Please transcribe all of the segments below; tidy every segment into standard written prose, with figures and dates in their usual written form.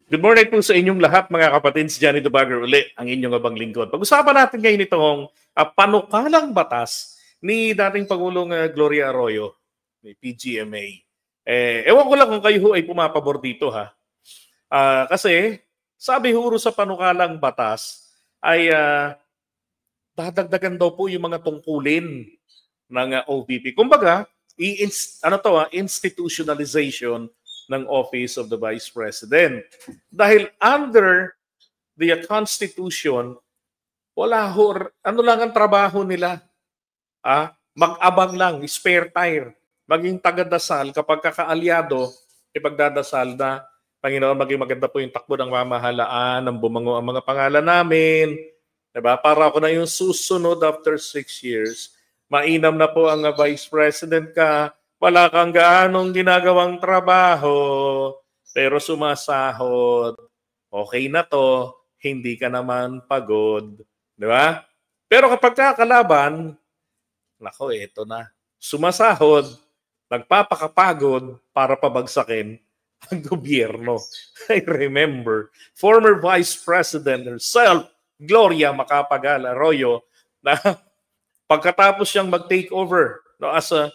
Good morning po sa inyong lahat mga kapatid. Si Johnny Dubagar uli, ang inyong abang lingkod. Pag-usapan natin ngayon itong panukalang batas ni dating Pangulong Gloria Arroyo, ni PGMA. Ewan ko lang kung kayo ho ay pumapabor dito ha. Kasi sabi huro sa panukalang batas ay dadagdagan daw po yung mga tungkulin ng OVP. Kumbaga, institutionalization ng Office of the Vice President. Dahil under the Constitution, wala ho, ano lang ang trabaho nila? Mag-abang lang, spare tire, maging taga-dasal kapag kakaalyado, ipagdadasal na, Panginoon, maging maganda po yung takbo ng mamahalaan, ng bumango ang mga pangalan namin. Diba? Para ako na yung susunod after 6 years, mainam na po ang Vice President ka, wala kang gaanong ginagawang trabaho, pero sumasahod. Okay na to, hindi ka naman pagod. Di ba? Pero kapag kakalaban, nako, eto na. Sumasahod, nagpapakapagod para pabagsakin ang gobyerno. I remember, former Vice President herself, Gloria Macapagal Arroyo, na pagkatapos siyang mag-take over as a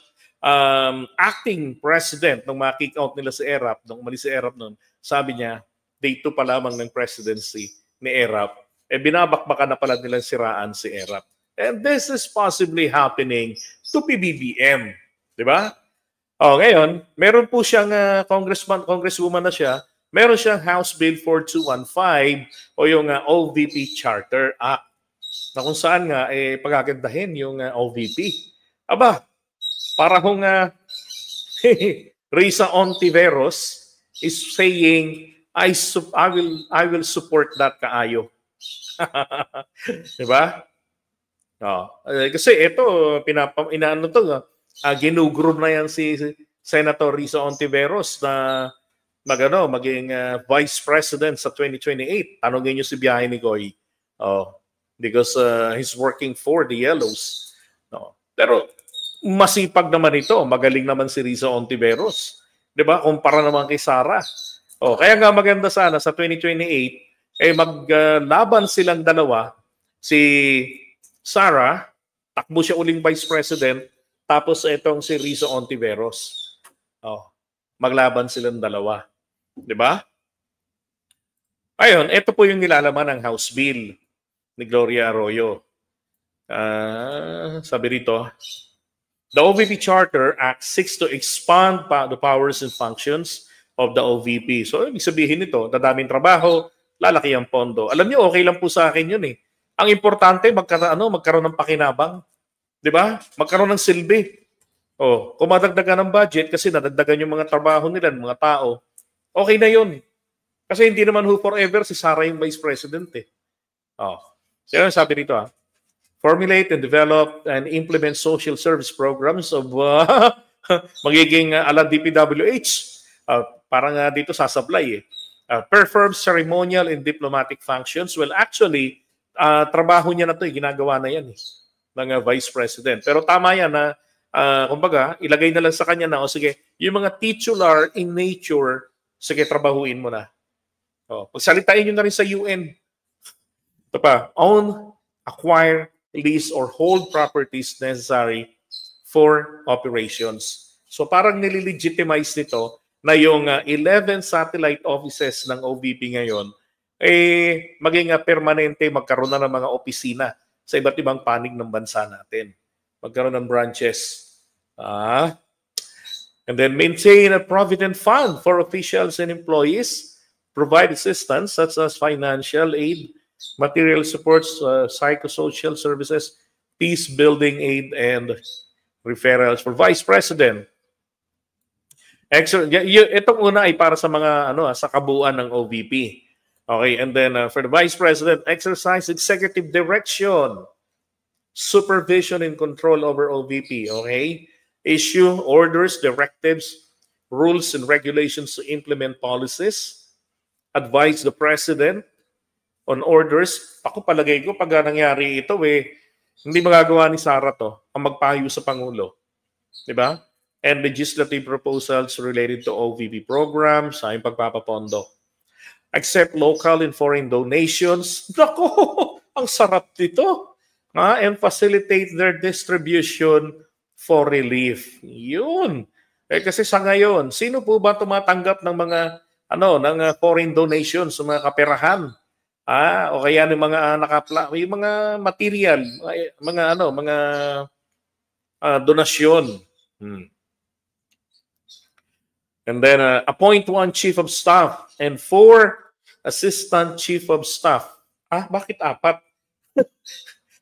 acting president nung ma-kick out nila si ERAP, nung umalis si ERAP noon, sabi niya, day 2 pa lamang ng presidency ni ERAP, binabakbakan na pala nilang siraan si ERAP. And this is possibly happening to PBBM. Di ba? Ngayon, meron po siyang congresswoman na siya, meron siyang House Bill 4215 o yung OVP Charter Act na kung saan nga pagagandahin yung OVP. Aba, para kung Risa Ontiveros is saying, I will support that kaayo. Diba? Kasi ito, ginugroom na yan si Senator Risa Ontiveros na maging Vice President sa 2028. Tanongin niyo si Biyahe ni Goy. Because he's working for the Yellows. Pero masipag naman ito. Magaling naman si Risa Ontiveros. Diba? Kumpara naman kay Sara. Kaya nga maganda sana sa 2028, maglaban silang dalawa. Si Sara, takbo siya uling Vice President, tapos itong si Risa Ontiveros. Maglaban silang dalawa. Diba? Ayun, ito po yung nilalaman ng House Bill ni Gloria Arroyo. Sabi rito, the OVP Charter Act seeks to expand the powers and functions of the OVP. So, ibig sabihin nito, dadaming trabaho, lalaki ang pondo. Alam niyo, okay lang po sa akin yun eh. Ang importante, magkaroon ng pakinabang. Di ba? Magkaroon ng silbi. Kung madagdagan ng budget, kasi nadagdagan yung mga trabaho nila, mga tao, okay na yun. Kasi hindi naman forever si Sara yung Vice President eh. So, sabi rito formulate and develop and implement social service programs of magiging ala DPWH. Parang dito sasablay eh. Perform ceremonial and diplomatic functions. Well, actually, trabaho niya na ito, ginagawa na yan ng Vice President. Pero tama yan na, kumbaga, ilagay na lang sa kanya na, sige, yung mga titular in nature, sige, trabahuin mo na. Pagsalitain nyo na rin sa UN. Ito pa, own, acquire, lease, or hold properties necessary for operations. So parang nililegitimize nito na yung 11 satellite offices ng OVP ngayon maging permanente, magkaroon na ng mga opisina sa iba't ibang panig ng bansa natin. Magkaroon ng branches. And then maintain a provident fund for officials and employees, provide assistance such as financial aid, material supports, psychosocial services, peace-building aid, and referrals for Vice President. Itong una ay para sa mga sa kabuuan ng OVP. Okay, and then for the Vice President, exercise executive direction, supervision and control over OVP. Okay, issue orders, directives, rules, and regulations to implement policies, advise the President on orders. Ako palagay ko pag nangyari ito hindi magagawa ni Sara to ang magpayo sa Pangulo. Diba? And legislative proposals related to OVP programs sa pagpapapondo. accept local and foreign donations. Nako, ang sarap nito. And facilitate their distribution for relief. Yun. Kasi sa ngayon, sino po ba tumatanggap ng mga foreign donations, mga kaperahan? O kaya ng mga yung mga material, mga donasyon. And then appoint 1 chief of staff and 4 assistant chief of staff. Bakit 4?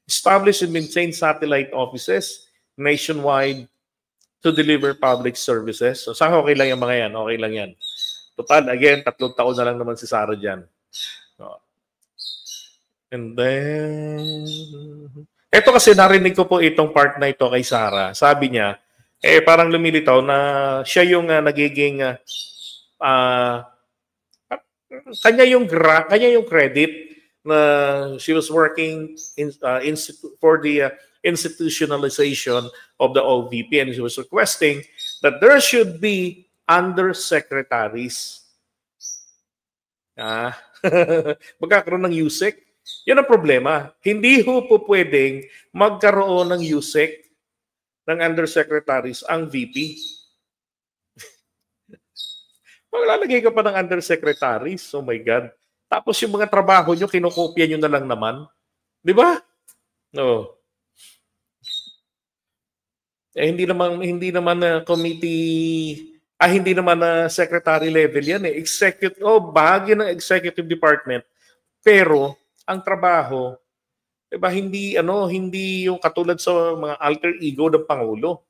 Establish and maintain satellite offices nationwide to deliver public services. So, okay lang yung mga yan. Okay lang yan. Total, again, 3 taon na lang naman si Sara dyan. And then, ito kasi narinig ko po itong part na ito kay Sara. Sabi niya, parang lumilitaw na siya yung nagiging kanya yung credit na she was working for the institutionalization of the OVP, and she was requesting that there should be undersecretaries. Magkakaroon ng USEC. Yun ang problema. Hindi po pwedeng magkaroon ng USEC ng undersecretaries ang VP. Maglalagay ka pa ng undersecretaries. Oh my God. Tapos yung mga trabaho nyo, kinokopya nyo na lang naman. Di ba? No. Hindi naman committee, hindi naman secretary level yan eh. Executive, bahagi ng executive department. Pero ang trabaho, diba, hindi yung katulad sa mga alter ego ng Pangulo.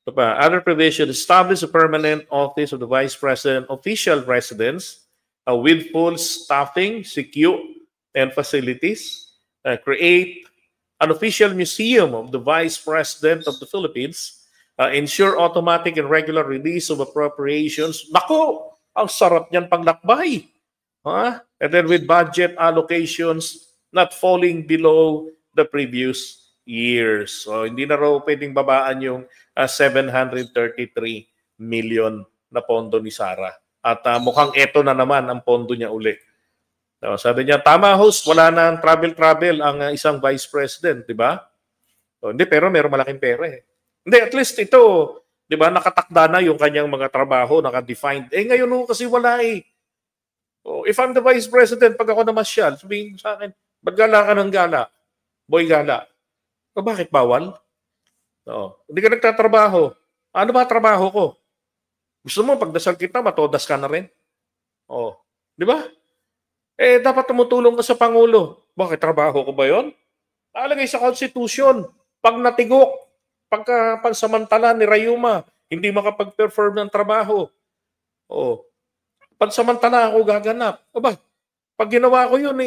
Diba? Other provision, establish a permanent office of the Vice President, official residence, with full staffing, secure, and facilities. Create an official museum of the Vice President of the Philippines. Ensure automatic and regular release of appropriations. Nako! Ang sarap niyan panglakbay. And then with budget allocations not falling below the previous years. So hindi na raw pwedeng babaan yung 733 million na pondo ni Sara. At mukhang eto na naman ang pondo niya uli. So, sabi niya, tama host, wala na ang travel ang isang vice president, di ba? So, hindi, pero meron malaking pera eh. Hindi, at least ito, di ba, nakatakda na yung kanyang mga trabaho, naka-defined. Ngayon kasi wala eh. So, if I'm the vice president, pag ako namasyal, sabihin sa akin, ba't gala ka ng gala? Boy gala. O bakit bawal? So, hindi ka nagtatrabaho. Ano ba trabaho ko? Gusto mo, pagdasal kita, matodas ka na rin. Di ba? Dapat tumutulong ka sa Pangulo. Bakit trabaho ko ba yon? Nalagay sa Constitution. Pag natigok, pansamantala ni Rayuma, hindi makapag-perform ng trabaho. Pansamantala ako gaganap. Pag ginawa ko yun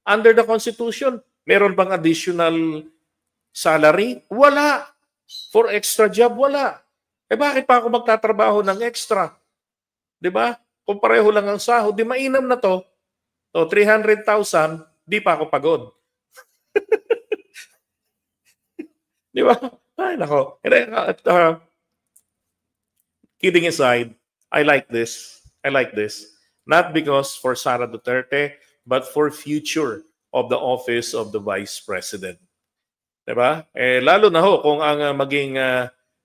under the Constitution, meron bang additional salary? Wala. For extra job, wala. Bakit pa ako magtatrabaho ng extra? Di ba? Kung pareho lang ang sahod, di mainam na to. 300,000, di pa ako pagod. Di ba? Ay, nako. Kidding aside, I like this. Not because for Sara Duterte, but for future of the office of the Vice President. Di ba? Lalo na kung ang maging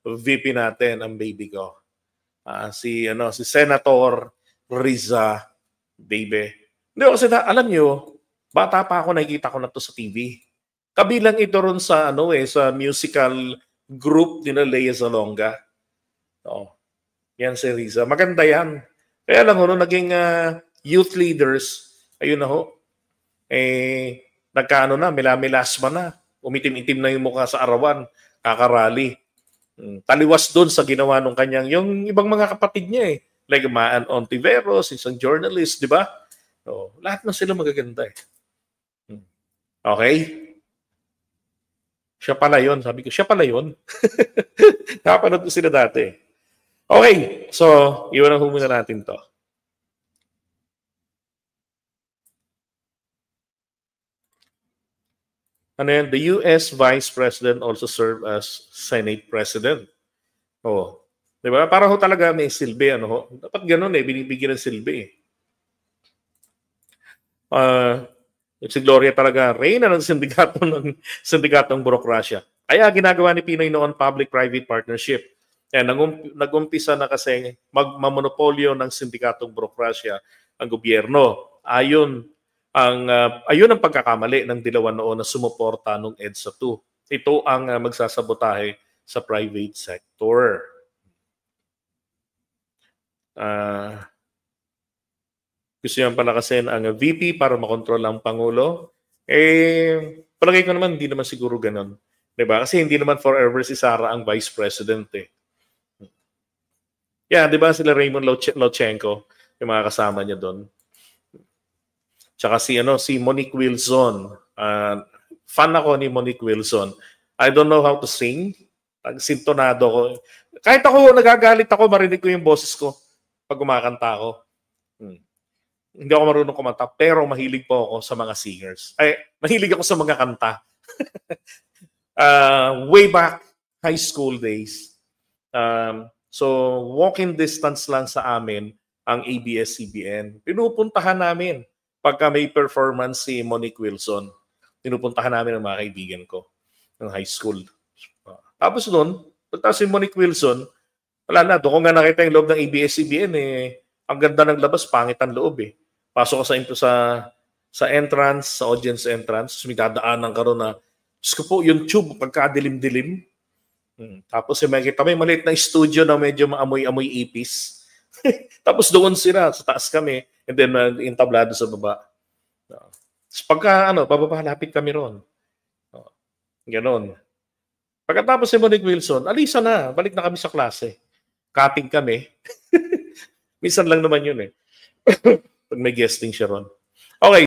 VP natin, ang baby ko. Si Senator Riza, baby. Hindi, kasi alam nyo, bata pa ako, nakikita ko na to sa TV. Kabilang ito ron sa, sa musical group ni Lea Salonga. Yan si Riza. Maganda yan. Kaya lang, naging youth leaders, ayun na ho, nagkaano na, milamilasma na. Umitim-itim na yung mukha sa arawan, kakarali. Taliwas doon sa ginawa nung kanyang, yung ibang mga kapatid niya like Maan Ontiveros, isang journalist, di ba? Lahat na sila magaganda Okay? Siya pala yun. Sabi ko, siya pala yun. Nakapanood ko sila dati. Okay, so, iwan ang humuna natin to. The U.S. Vice President also served as Senate President. Di ba? Para talaga may silbi. Dapat ganun binibigyan ng silbi Si Gloria talaga, reyna ng sindikatong burokrasya. Kaya ginagawa ni Pinoy noon public-private partnership. Nag-umpisa na kasi magmamonopolyo ng sindikatong burokrasya ang gobyerno. Ayun ang pagkakamali ng Dilawan noon na sumuporta nung EDSA 2. Ito ang magsasabotahe sa private sector. Gusto niyang palakasin ang VP para makontrol ang Pangulo. Palagay ko naman, hindi naman siguro ganun. Diba? Kasi hindi naman forever si Sara ang Vice President eh. Yeah, diba sila Raymond Lochenko, yung mga kasama niya doon. Tsaka si Monique Wilson. Fan ako ni Monique Wilson. I don't know how to sing. Sintonado ko. Kahit ako, nagagalit ako, marinig ko yung boses ko pag kumakanta ako. Hindi ako marunong kumanta, pero mahilig po ako sa mga singers. Mahilig ako sa mga kanta. Way back high school days. So, walking distance lang sa amin ang ABS-CBN. Pinupuntahan namin pagka may performance si Monique Wilson. Pinupuntahan namin ang mga kaibigan ko ng high school. Tapos doon, pagtas si Monique Wilson, wala na. Doon ko nga nakita yung loob ng ABS-CBN ang ganda ng labas, pangit ang loob eh. Pasok ko sa entrance, sa audience entrance, may dadaanan ka ron na, Diyos ko po, yung tube, pagkadilim-dilim. Tapos makikita may maliit na studio na medyo maamoy-amoy ipis. Tapos doon sila, sa taas kami, and then intablado sa baba. Pagka, pababalapit kami ron. Ganon. Pagkatapos si Monique Wilson, alisa na, balik na kami sa klase. Cutting kami. Minsan lang naman yun eh. Pag may guesting siya ron. Okay.